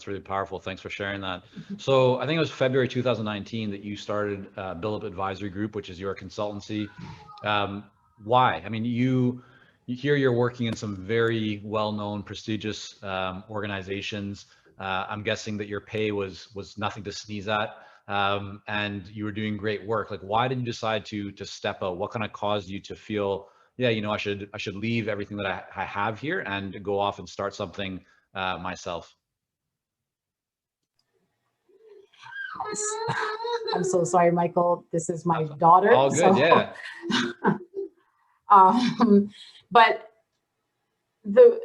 It's really powerful. Thanks for sharing that. So I think it was February 2019 that you started Build Up Advisory Group, which is your consultancy. Why? I mean, you here you're working in some very well-known, prestigious organizations. I'm guessing that your pay was nothing to sneeze at, and you were doing great work. Like, why did you decide to step out? What kind of caused you to feel, yeah, you know, I should leave everything that I have here and go off and start something myself? I'm so sorry, Michael. This is my daughter. All good, So, yeah. um, but the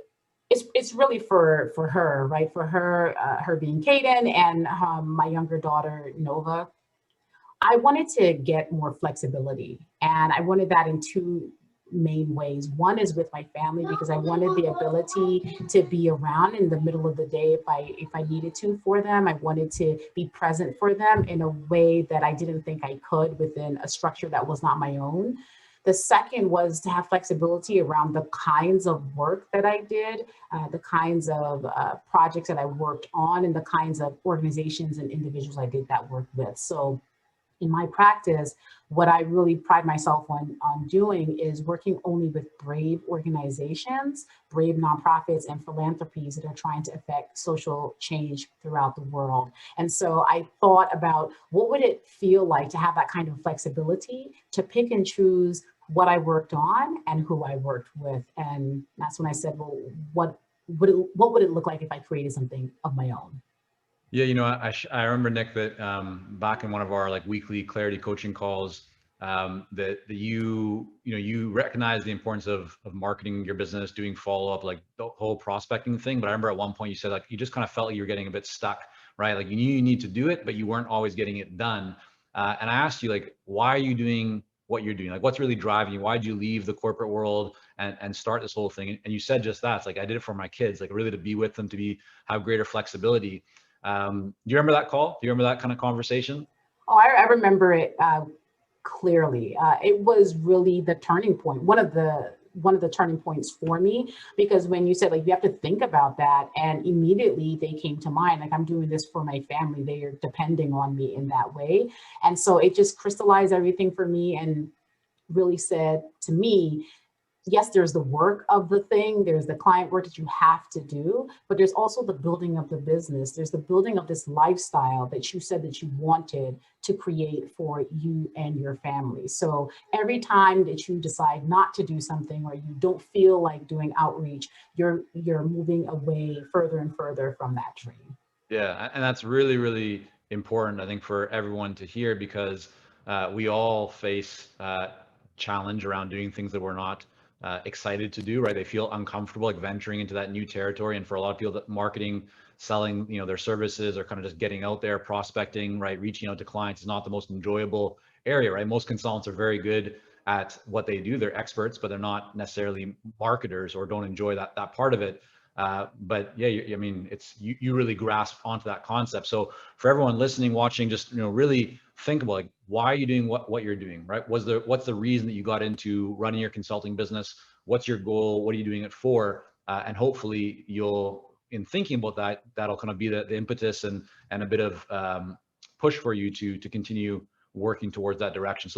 it's really for her, right? For her, her being Kaden and my younger daughter Nova. I wanted to get more flexibility, and I wanted that in two main ways. One is with my family because I wanted the ability to be around in the middle of the day if I needed to for them. I wanted to be present for them in a way that I didn't think I could within a structure that was not my own. The second was to have flexibility around the kinds of work that I did, the kinds of projects that I worked on, and the kinds of organizations and individuals I did that work with. So in my practice, what I really pride myself on doing is working only with brave organizations, brave nonprofits, and philanthropies that are trying to affect social change throughout the world. And so I thought about what would it feel like to have that kind of flexibility to pick and choose what I worked on and who I worked with. And that's when I said, well, what would it look like if I created something of my own? Yeah, you know, I remember, Nick, that back in one of our like weekly clarity coaching calls, that you recognize the importance of marketing your business, doing follow up, like the whole prospecting thing. But I remember at one point you said like you just kind of felt like you were getting a bit stuck, right? Like you knew you need to do it, but you weren't always getting it done. And I asked you like, why are you doing what you're doing? Like, what's really driving you? Why did you leave the corporate world and start this whole thing? And you said just that. It's like I did it for my kids, like really to be with them, have greater flexibility. Do you remember that call? Do you remember that kind of conversation? Oh, I remember it clearly. It was really the turning point, one of the turning points for me, because when you said like you have to think about that, and immediately they came to mind, like I'm doing this for my family, they are depending on me in that way. And so it just crystallized everything for me and really said to me, yes, there's the work of the thing, there's the client work that you have to do, but there's also the building of the business. There's the building of this lifestyle that you said that you wanted to create for you and your family. So every time that you decide not to do something or you don't feel like doing outreach, you're moving away further and further from that dream. Yeah, and that's really, really important, I think, for everyone to hear because we all face challenge around doing things that we're not excited to do, right? They feel uncomfortable, like venturing into that new territory. And for a lot of people, that marketing, selling, their services, or kind of just getting out there, prospecting, right, reaching out to clients is not the most enjoyable area, right? Most consultants are very good at what they do; they're experts, but they're not necessarily marketers or don't enjoy that part of it. But yeah, I mean, it's you really grasp onto that concept. So for everyone listening, watching, just really think about like why are you doing what you're doing, right? What's the reason that you got into running your consulting business? What's your goal? What are you doing it for? And hopefully you'll, in thinking about that, that'll kind of be the impetus and a bit of push for you to continue working towards that direction. So